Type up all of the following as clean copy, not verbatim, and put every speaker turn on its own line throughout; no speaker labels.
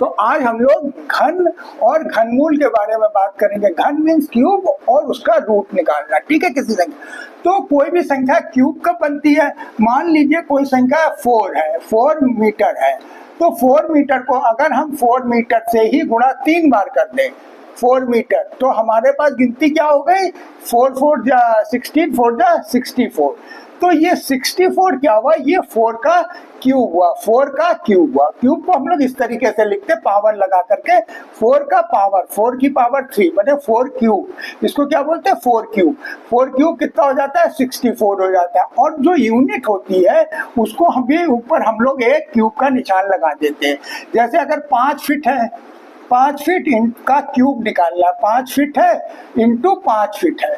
तो आज हम लोग घन और घनमूल के बारे में बात करेंगे। घन मीन्स क्यूब और उसका रूट निकालना, ठीक है, किसी संख्या। तो कोई भी संख्या क्यूब कब बनती है? मान लीजिए कोई संख्या 4 है, 4 मीटर है, तो 4 मीटर को अगर हम 4 मीटर से ही गुणा 3 बार कर दें, 4 मीटर, तो हमारे पास गिनती क्या हो गई? 4 4 जा 16, 4 जा 64। तो ये 64 क्या हुआ? ये 4 का क्यूब हुआ, 4 का क्यूब हुआ। क्यूब को हम लोग इस तरीके से लिखते, पावर लगा करके, 4 का पावर, 4 की पावर 3 बने 4 क्यूब। इसको क्या बोलते हैं? 4 क्यूब। 4 क्यूब कितना हो जाता है? 64 हो जाता है। और जो यूनिट होती है उसको हम भी ऊपर हम लोग एक क्यूब का निशान लगा देते हैं। जैसे अगर 5 फीट है, 5 फीट का क्यूब निकालना, 5 फीट है इंटू 5 फीट है,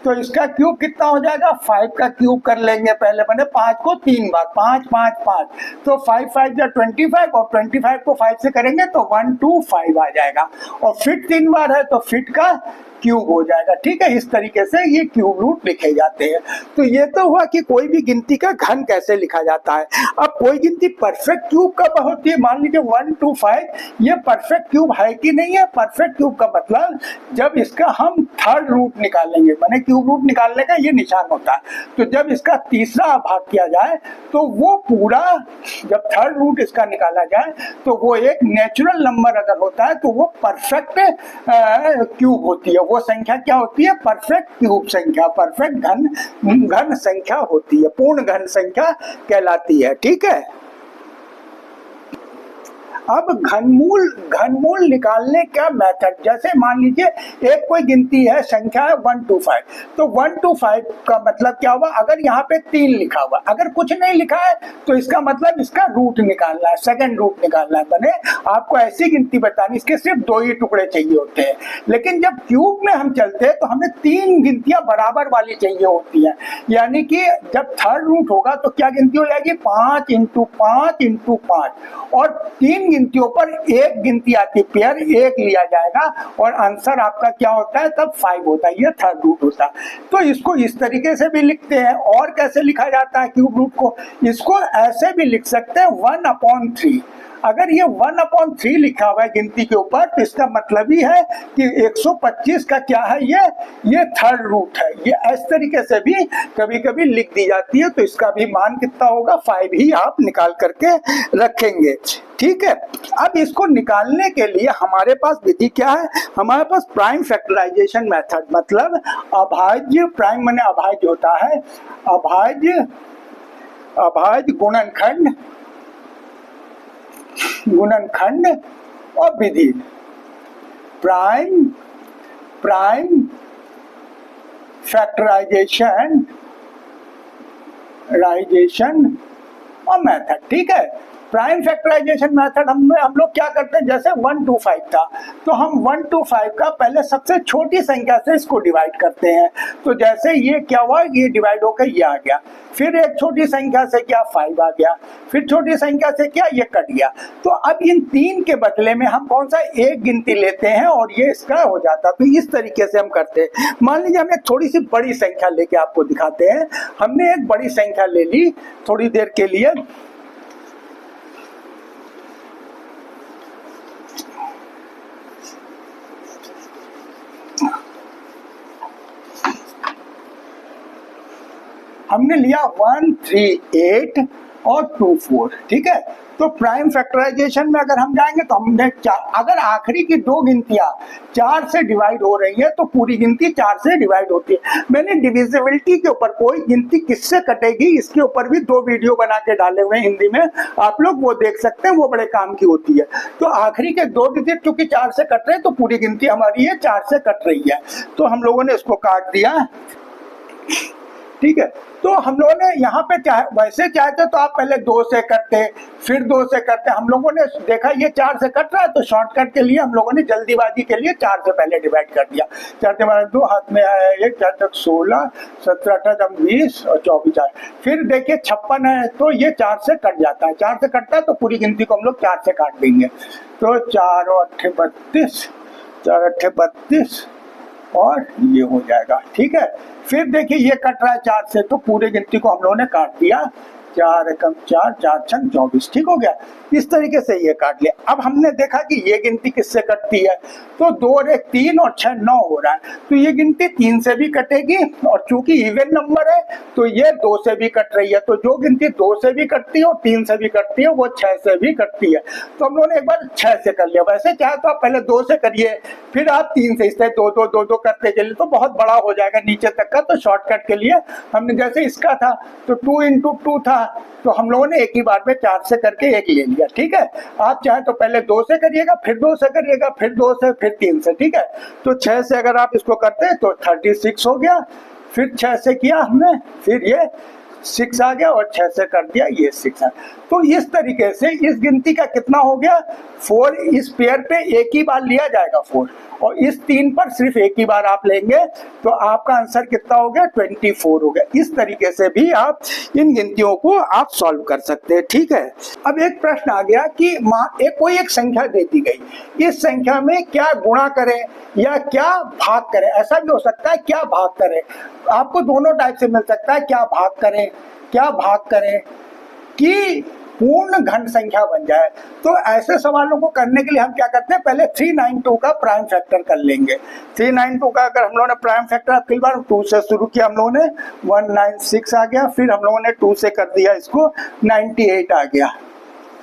तो इसका क्यूब कितना हो जाएगा? 5 का क्यूब कर लेंगे पहले, मैंने 5 को 3 बार, 5 5 5, तो 5 5 जा 25, और 25 को 5 से करेंगे तो 125 आ जाएगा। और फिट 3 बार है तो फिट का क्यूब हो जाएगा, ठीक है। इस तरीके से ये क्यूब रूट लिखे जाते हैं। तो ये तो हुआ कि कोई भी गिनती का घन कैसे लिखा जाता है। अब कोई गिनती परफेक्ट क्यूब कब होती है? मान लीजिए 1 2 5, ये परफेक्ट क्यूब है कि नहीं है? परफेक्ट क्यूब का मतलब जब इसका हम थर्ड रूट निकालेंगे, माने क्यूब रूट निकालने का ये निशान होता है, तो जब इसका तीसरा भाग किया जाए तो वो पूरा, जब थर्ड रूट इसका निकाला जाए तो वो एक नेचुरल नंबर अगर होता है तो वो परफेक्ट क्यूब होती है। वो संख्या क्या होती है? परफेक्ट क्यूब संख्या, परफेक्ट घन संख्या होती है, पूर्ण घन संख्या कहलाती है, ठीक है। अब घनमूल निकालने का मेथड, जैसे मान लीजिए एक कोई गिनती है, संख्या है 1 2 5, तो 1 2 5 का मतलब क्या हुआ? अगर यहाँ पे 3 लिखा हुआ, अगर कुछ नहीं लिखा है तो इसका मतलब इसका रूट निकालना है, सेकंड रूट निकालना है। बने आपको ऐसी गिनती बतानी, इसके सिर्फ 2 ही टुकड़े चाहिए होते हैं। लेकिन जब क्यूब में हम चलते हैं तो हमें 3 गिनतियां बराबर वाली चाहिए होती है, यानी कि जब थर्ड रूट होगा तो क्या गिनती हो जाएगी? 5 इंटू 5 इंटू 5, और 3 गिनतियों पर एक गिनती आती, पेयर एक लिया जाएगा और आंसर आपका क्या होता है? तब 5 होता है, ये थर्ड रूट होता है। तो इसको इस तरीके से भी लिखते हैं। और कैसे लिखा जाता है क्यूब रूट को? इसको ऐसे भी लिख सकते हैं 1/3। अगर ये 1/3 लिखा हुआ है गिनती के ऊपर तो इसका मतलब ही है कि 125 का क्या है? ये थर्ड रूट है। ये इस तरीके से भी कभी कभी लिख दी जाती है, तो इसका भी मान कितना होगा? 5 ही आप निकाल करके रखेंगे, ठीक है। अब इसको निकालने के लिए हमारे पास विधि क्या है? हमारे पास प्राइम फैक्टराइजेशन मेथड, मतलब अभाज्य, प्राइम माने अभाज्य होता है, अभाज्य गुणनखंड और विधि। प्राइम फैक्टराइजेशन और मेथड, ठीक है। प्राइम फैक्टराइजेशन मेथड हम लोग क्या करते हैं? जैसे 1 2 5 था, तो हम 1 2 5 का पहले सबसे छोटी संख्या से इसको डिवाइड करते हैं। तो जैसे ये क्या हुआ? ये डिवाइड होकर ये आ गया, फिर एक छोटी संख्या से क्या? 5 आ गया, फिर छोटी संख्या से क्या? ये कट गया। तो अब इन 3 के बदले में हम कौन सा? एक गिनती लेते हैं और ये इसका हो जाता। तो इस तरीके से हम करते हैं। मान लीजिए हम एक थोड़ी सी बड़ी संख्या लेके आपको दिखाते हैं। हमने एक बड़ी संख्या ले ली थोड़ी देर के लिए, हमने लिया 1 3 8 और 2 4, ठीक है। तो प्राइम फैक्टराइजेशन में अगर हम जाएंगे तो हमने अगर आखिरी की 2 गिनतियां 4 से डिवाइड हो रही है तो पूरी गिनती 4 से डिवाइड होती है। मैंने डिविजिबिलिटी के ऊपर, कोई गिनती किससे कटेगी, इसके ऊपर भी 2 वीडियो बना के डाले हुए हैं हिंदी में, आप लोग वो देख सकते हैं, वो बड़े काम की होती है। तो आखिरी के 2 डिजिट चूंकि 4 से कट रहे हैं तो पूरी गिनती हमारी है 4 से कट रही है, तो हम लोगों ने इसको काट दिया, ठीक है। तो हम लोगों ने यहाँ पे वैसे चाहते तो आप पहले 2 से करते, फिर 2 से करते। हम लोगों ने देखा ये 4 से कट रहा है तो शॉर्टकट के लिए हम लोगों ने जल्दीबाजी के लिए 4 से पहले डिवाइड कर दिया। 4 से 2 हाथ में आया 1, 4 तक 16, 17 18 20 और 24 आए। फिर देखिए 56 है तो ये 4 से कट जाता है, 4 से कटता है तो पूरी गिनती को हम लोग 4 से काट देंगे। तो 4 और 8 32, 4 8 32 और ये हो जाएगा, ठीक है। फिर देखिए ये कट रहा है 4 से तो पूरे गिनती को हम लोगों ने काट दिया 4 एकम 4, 4 छंग 24, ठीक हो गया। इस तरीके से ये काट लिया। अब हमने देखा कि ये गिनती किससे कटती है, तो 2 और 1 3 और 6 9 हो रहा है, तो ये गिनती 3 से भी कटेगी, और चूंकि इवन नंबर है तो ये 2 से भी कट रही है, तो जो गिनती 2 से भी कटती है और 3 से भी कटती है वो 6 से भी कटती है। तो हम लोगों ने एक बार 6 से कर लिया। वैसे चाहे तो आप पहले 2 से करिए, फिर आप 3 से, इससे 2 2 2 2 करते चलिए तो बहुत बड़ा हो जाएगा नीचे तक का। तो शॉर्टकट के लिए हमने, जैसे इसका था तो 2 × 2 था, तो हम लोगों ने एक ही बार में 4 से करके 1 ले लिया, ठीक है। आप चाहे तो पहले 2 से करिएगा, फिर 2 से करिएगा, फिर 2 से, फिर 3 से, ठीक है। तो 6 से अगर आप इसको करते हैं तो 36 हो गया, फिर 6 से किया हमने, फिर ये 6 आ गया, और 6 से कर दिया ये 6 है। तो इस तरीके से इस गिनती का कितना हो गया 4, इस पेयर पे एक ही बार लिया जाएगा 4, और इस 3 पर सिर्फ एक ही बार आप लेंगे, तो आपका आंसर कितना हो गया 24 हो गया। इस तरीके से भी आप इन गिनतियों को आप सॉल्व कर सकते हैं, ठीक है। अब एक प्रश्न आ गया कि कोई एक संख्या दे दी गई, इस संख्या में क्या गुणा करें या क्या भाग करें। ऐसा भी हो सकता है क्या भाग करें, आपको दोनों टाइप से मिल सकता है, क्या भाग करें, क्या भाग करें कि पूर्ण घन संख्या बन जाए। तो ऐसे सवालों को करने के लिए हम क्या करते हैं, पहले 392 का प्राइम फैक्टर कर लेंगे। 392 का अगर हम लोगों ने प्राइम फैक्टर आपकी बार 2 से शुरू किया हम लोगों ने 196 आ गया, फिर हम लोगों ने 2 से कर दिया इसको 98 आ गया,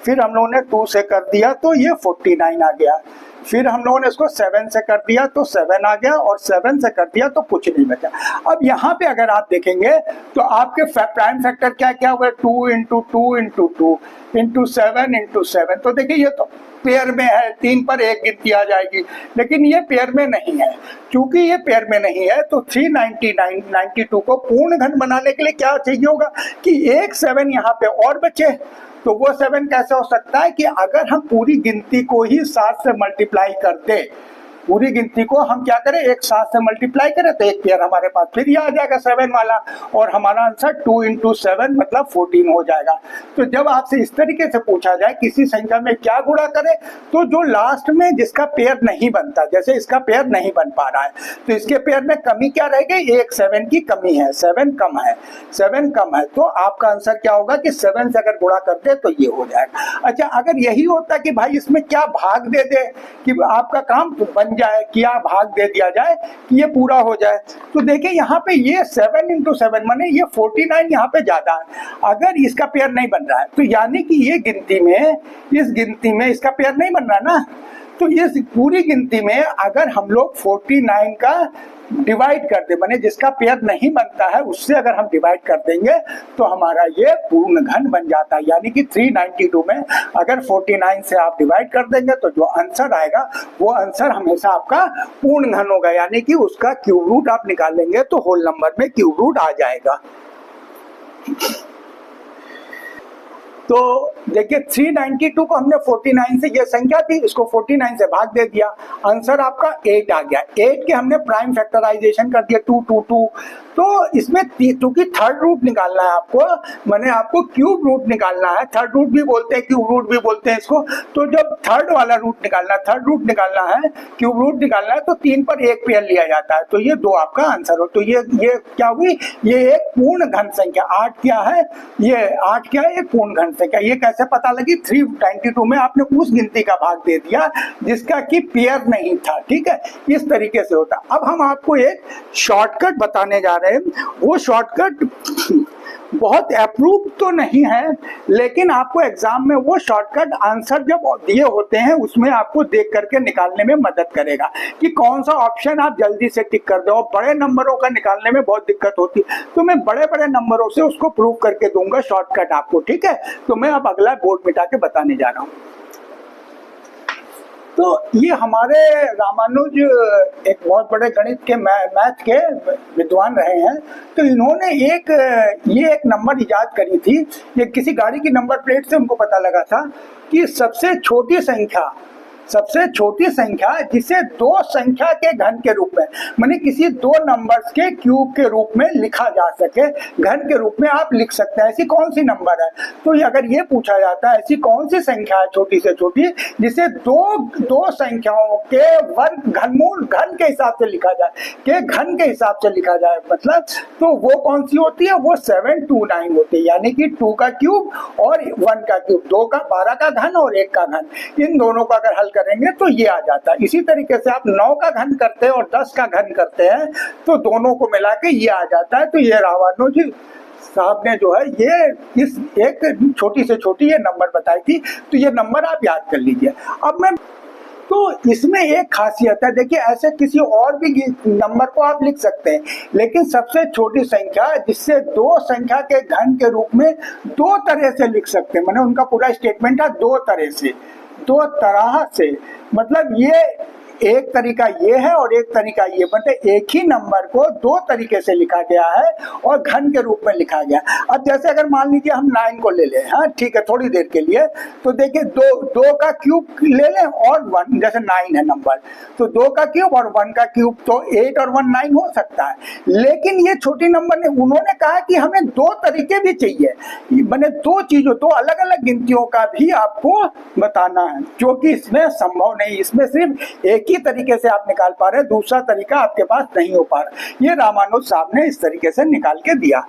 फिर हम लोगों ने 2 से कर दिया तो ये 49 आ गया, फिर हम लोगों ने इसको 7 से कर दिया तो 7 आ गया, और 7 से कर दिया तो कुछ नहीं बचा। अब यहाँ पे अगर आप देखेंगे तो आपके प्राइम फैक्टर क्या क्या हुआ, 2 × 2 × 2 × 7 × 7। तो देखिए ये तो पेयर में है, 3 पर 1 गिनती आ जाएगी, लेकिन ये पेयर में नहीं है। क्योंकि ये पेयर में नहीं है तो 392 को पूर्ण घन बनाने के लिए क्या चाहिए होगा कि एक 7 यहाँ पे और बचे। तो वो 7 कैसे हो सकता है कि अगर हम पूरी गिनती को ही 7 से मल्टीप्लाई कर दे, पूरी गिनती को हम क्या करें, एक 7 से मल्टीप्लाई करें तो एक पेयर हमारे पास फिर ये आ जाएगा 7 वाला, और हमारा आंसर 2 × 7 मतलब 14 हो जाएगा। तो जब आपसे इस तरीके से पूछा जाए किसी संख्या में क्या गुणा करें, तो जो लास्ट में जिसका पेयर नहीं बनता, जैसे इसका पेयर नहीं बन पा रहा है, तो इसके पेयर में कमी क्या रहेगी, एक 7 की कमी है, 7 कम है, 7 कम है। तो आपका आंसर क्या होगा कि 7 से अगर गुणा कर दे तो ये हो जाएगा। अच्छा, अगर यही होता कि भाई इसमें क्या भाग दे दे कि आपका काम बन जाए, क्या भाग दे दिया जाए कि ये पूरा हो जाए, तो देखिए यहाँ पे ये 7 × 7 माने ये 49 यहाँ पे ज्यादा है। अगर इसका पेयर नहीं बन रहा है तो यानी कि ये गिनती में, इस गिनती में इसका पेयर नहीं बन रहा ना, तो इस पूरी गिनती में अगर हम लोग 49 का डिवाइड कर दे, माने जिसका पेयर नहीं बनता है उससे अगर हम डिवाइड कर देंगे तो हमारा ये पूर्ण घन बन जाता है। यानी कि 392 में अगर 49 से आप डिवाइड कर देंगे तो जो आंसर आएगा वो आंसर हमेशा आपका पूर्ण घन होगा, यानी कि उसका क्यूब रूट आप निकाल लेंगे तो होल नंबर में क्यूब रूट आ जाएगा। तो देखिए 392 को हमने 49 से, ये संख्या थी, इसको 49 से भाग दे दिया, आंसर आपका 8 आ गया। 8 के हमने प्राइम फैक्टराइजेशन कर दिया 2 2 2, तो इसमें क्योंकि थर्ड रूट निकालना है आपको, मैंने आपको क्यूब रूट निकालना है, थर्ड रूट भी बोलते हैं क्यूब रूट भी बोलते हैं इसको। तो जब थर्ड वाला रूट निकालना है, थर्ड रूट निकालना है, क्यूब रूट निकालना है, तो 3 पर 1 पेयर लिया जाता है, तो ये 2 आपका आंसर हो। तो ये क्या हुई, ये एक पूर्ण घन संख्या 8 क्या है, ये 8 क्या है, एक पूर्ण घन संख्या। ये कैसे पता लगी, 392 में आपने उस गिनती का भाग दे दिया जिसका कि पेयर नहीं था, ठीक है, इस तरीके से होता। अब हम आपको एक शॉर्टकट बताने जा रहे हैं, वो शॉर्टकट बहुत अप्रूव तो नहीं है, लेकिन आपको एग्जाम में वो शॉर्टकट आंसर जब दिए होते हैं उसमें आपको देख करके निकालने में मदद करेगा कि कौन सा ऑप्शन आप जल्दी से टिक कर दो। बड़े नंबरों का निकालने में बहुत दिक्कत होती है, तो मैं बड़े बड़े नंबरों से उसको प्रूव करके दूंगा शॉर्टकट आपको, ठीक है। तो मैं अब अगला बोर्ड मिटा के बताने जा रहा हूँ। तो ये हमारे रामानुज एक बहुत बड़े गणित के मैथ के विद्वान रहे हैं, तो इन्होंने एक नंबर इजाद करी थी। ये किसी गाड़ी की नंबर प्लेट से उनको पता लगा था कि सबसे छोटी संख्या सबसे छोटी संख्या जिसे दो संख्या के घन के रूप में, माने किसी दो नंबर्स के क्यूब के रूप में लिखा जा सके, घन के रूप में आप लिख सकते हैं, ऐसी कौन सी नंबर है। तो अगर ये पूछा जाता है ऐसी कौन सी संख्या है छोटी से छोटी जिसे दो संख्याओं के वर्ग घनमूल घन के हिसाब से लिखा जाए, के घन के हिसाब से लिखा जाए, मतलब तो वो कौन सी होती है, वो 729 होती है, यानी कि 2 का क्यूब और 1 का क्यूब, 2 का 12 का घन और 1 का घन, इन दोनों का अगर हल करेंगे तो ये आ जाता है। इसी तरीके से आप 9 का घन करते हैं और 10 का घन करते हैं तो दोनों को मिला के ये आ जाता है। तो ये रामानुज जी साहब ने जो है ये इस एक छोटी से छोटी ये नंबर बताई थी, तो ये नंबर आप याद कर लीजिए। अब मैं तो इसमें एक खासियत है, देखिए ऐसे किसी और भी नंबर को आप लिख सकते हैं, लेकिन सबसे छोटी संख्या जिससे दो संख्या के घन के रूप में दो तरह से लिख सकते हैं, मैंने उनका पूरा स्टेटमेंट है दो तरह से, मतलब ये एक तरीका ये है और एक तरीका ये, मतलब एक ही नंबर को दो तरीके से लिखा गया है और घन के रूप में लिखा गया। अब जैसे अगर मान लीजिए हम 9 को ले लें, हाँ ठीक है थोड़ी देर के लिए, तो देखिए दो का क्यूब ले लें और 1, जैसे 9 है नंबर, तो 2 का क्यूब और 1 का क्यूब, तो 8 और 1 9 हो सकता है। लेकिन ये छोटी नंबर ने उन्होंने कहा कि हमें दो तरीके भी चाहिए, मैंने दो चीजों, दो अलग अलग गिनतियों का भी आपको बताना है, जो कि इसमें संभव नहीं, इसमें सिर्फ एक ही तरीके से आप निकाल पा रहे हैं, दूसरा तरीका आपके पास नहीं हो पा रहा। ये रामानुज साहब ने इस तरीके से निकाल के दिया,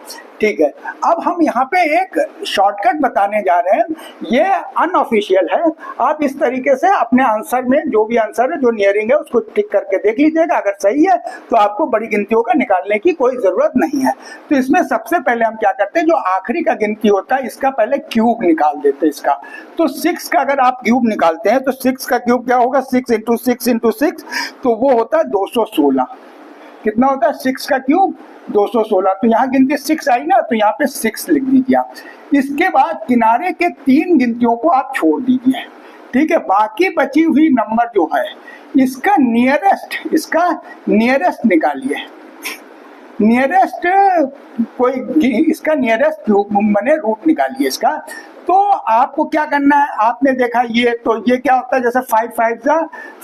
ठीक है। अब हम यहाँ पे एक शॉर्टकट बताने जा रहे हैं, ये अनऑफिशियल है, आप इस तरीके से अपने आंसर में जो भी आंसर है जो नियरिंग है उसको टिक करके देख लीजिएगा, अगर सही है तो आपको बड़ी गिनतियों का निकालने की कोई जरूरत नहीं है। तो इसमें सबसे पहले हम क्या करते हैं, जो आखिरी का गिनती होता है इसका पहले क्यूब निकाल देते हैं इसका। तो 6 का अगर आप क्यूब निकालते हैं तो 6 का क्यूब क्या होगा, 6 × 6 × 6, तो वो होता है 216। कितना होता है 6 का क्यूब 216, तो यहाँ गिनती 6 आई ना, तो यहाँ पे 6 लिख दीजिए आप। इसके बाद किनारे के 3 गिनतियों को आप छोड़ दीजिए, ठीक है। बाकी बची हुई नंबर जो है इसका नियरेस्ट निकालिए, नियरेस्ट कोई इसका नियरेस्ट क्यूब बने रूट निकालिए इसका। तो आपको क्या करना है, आपने देखा ये, तो ये क्या होता है, जैसे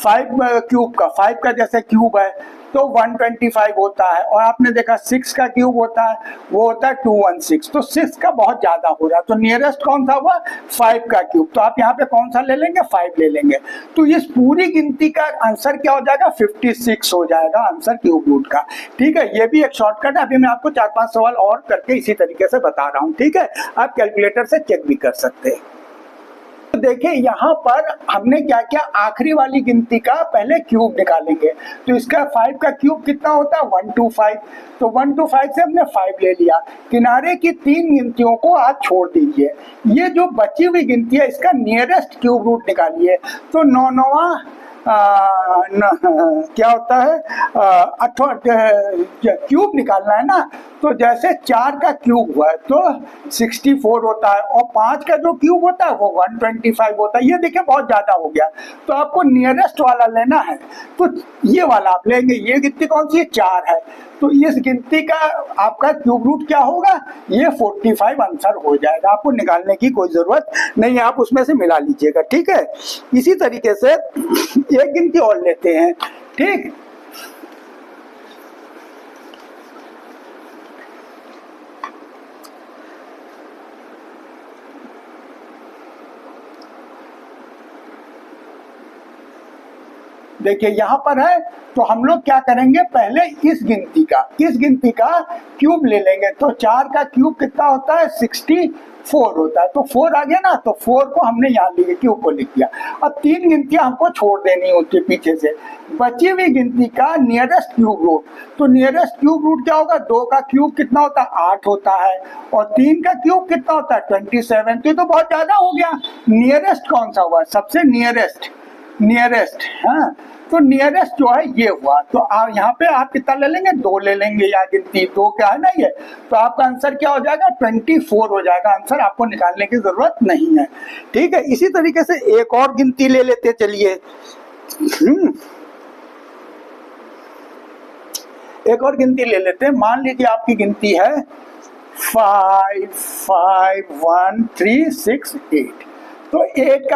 5 क्यूब का 5 का जैसे क्यूब है तो 125 होता है, और आपने देखा 6 का क्यूब होता है वो होता है 216, तो 6 का बहुत ज्यादा हो रहा है, तो नियरेस्ट कौन सा हुआ 5 का क्यूब, तो आप यहाँ पे कौन सा ले लेंगे 5 ले लेंगे। तो इस पूरी गिनती का आंसर क्या हो जाएगा 56 हो जाएगा आंसर क्यूब रूट का, ठीक है। ये भी एक शॉर्टकट है, अभी मैं आपको 4-5 सवाल और करके इसी तरीके से बता रहा हूँ, ठीक है। आप कैलकुलेटर से चेक भी कर सकते हैं। तो देखिए यहाँ पर हमने क्या किया, आखिरी वाली गिनती का पहले क्यूब निकालेंगे, तो इसका 5 का क्यूब कितना होता है 125, तो 125 से हमने 5 ले लिया। किनारे की 3 गिनतियों को आप छोड़ दीजिए, ये जो बची हुई गिनती है इसका नियरेस्ट क्यूब रूट निकालिए। तो 9 क्या होता है क्यूब निकालना है ना, तो जैसे 4 का क्यूब हुआ है तो 64 होता है, और 5 का जो क्यूब होता है वो 125 होता है। ये देखिए बहुत ज्यादा हो गया, तो आपको नियरेस्ट वाला लेना है, तो ये वाला आप लेंगे। ये गिनती कौन सी है 4 है, तो इस गिनती का आपका क्यूब रूट क्या होगा, ये 45 आंसर हो जाएगा, आपको निकालने की कोई जरूरत नहीं है, आप उसमें से मिला लीजिएगा, ठीक है। इसी तरीके से एक गिनती और लेते हैं, ठीक। देखिए यहाँ पर है, तो हम लोग क्या करेंगे, पहले इस गिनती का क्यूब ले लेंगे। तो 4 का क्यूब कितना होता है 64 होता है, तो 4 आ गया ना, तो 4 को हमने यहाँ लिए क्यूब को लिख दिया। अब 3 गिनतियां हमको छोड़ देनी होती है पीछे से, बची हुई गिनती का नियरेस्ट क्यूब रूट, तो नियरेस्ट क्यूब रूट क्या होगा, 2 का क्यूब कितना होता है 8 होता है, और 3 का क्यूब कितना होता है 27, तो बहुत ज्यादा हो गया। नियरेस्ट कौन सा हुआ, सबसे नियरेस्ट, हाँ, तो नियरेस्ट जो है ये हुआ। तो आप यहाँ पे आप कितना ले लेंगे 2 ले लेंगे, या गिनती 2 क्या है ना ये, तो आपका आंसर क्या हो जाएगा 24 हो जाएगा आंसर, आपको निकालने की जरूरत नहीं है, ठीक है। इसी तरीके से एक और गिनती ले लेते चलिए, एक और गिनती ले लेते हैं। मान लीजिए आपकी गिनती है 5 5 1 3 6 8, तो 8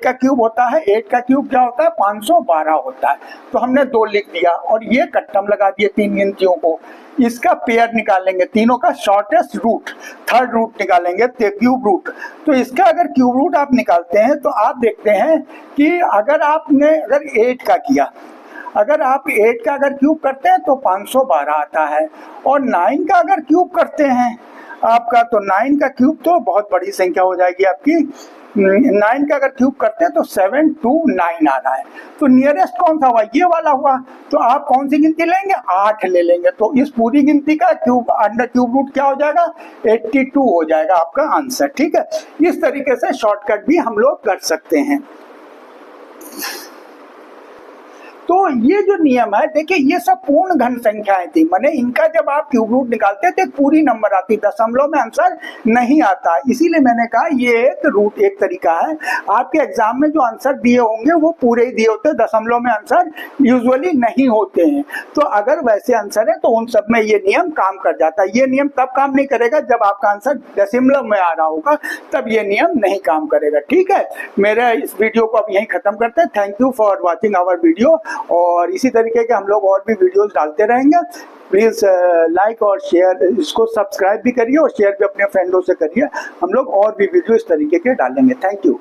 का क्यूब होता है, 8 का क्यूब क्या होता है 512 होता है। तो हमने 2 लिख दिया और ये कट्टम लगा दिए 3 गिनतियों को। इसका पेयर निकालेंगे, तीनों का शॉर्टेस्ट रूट, थर्ड रूट निकालेंगे, क्यूब रूट। तो इसका अगर क्यूब रूट आप निकालते हैं तो आप देखते हैं कि अगर आपने अगर 8 का किया, अगर आप 8 का अगर क्यूब करते हैं तो 512 आता है, और 9 का अगर क्यूब करते हैं आपका, तो 9 का क्यूब तो बहुत बड़ी संख्या हो जाएगी आपकी। 9 का अगर क्यूब करते हैं तो 729 आ रहा है। तो नियरेस्ट कौन सा हुआ, ये वाला हुआ। तो आप कौन सी गिनती लेंगे, 8 ले लेंगे। तो इस पूरी गिनती का क्यूब अंडर क्यूब रूट क्या हो जाएगा, 82 हो जाएगा आपका आंसर। ठीक है, इस तरीके से शॉर्टकट भी हम लोग कर सकते हैं। तो ये जो नियम है, देखिए ये सब पूर्ण घन संख्याएं थी, माने इनका जब आप क्यूब रूट निकालते थे पूरी नंबर आती, दशमलव में आंसर नहीं आता। इसीलिए मैंने कहा ये एक तरीका है। आपके एग्जाम में जो आंसर दिए होंगे वो पूरे ही दिए होते हैं, दशमलव में आंसर यूजुअली नहीं होते हैं। तो अगर वैसे आंसर है तो उन सब में ये नियम काम कर जाता है। ये नियम तब काम नहीं करेगा जब आपका आंसर दशमलव में आ रहा होगा, तब ये नियम नहीं काम करेगा। ठीक है, मेरे इस वीडियो को अब यहीं खत्म करते हैं। Thank you for watching our video, और इसी तरीके के हम लोग और भी वीडियोस डालते रहेंगे। प्लीज लाइक और शेयर, इसको सब्सक्राइब भी करिए और शेयर भी अपने फ्रेंडों से करिए। हम लोग और भी वीडियो इस तरीके के डालेंगे। Thank you.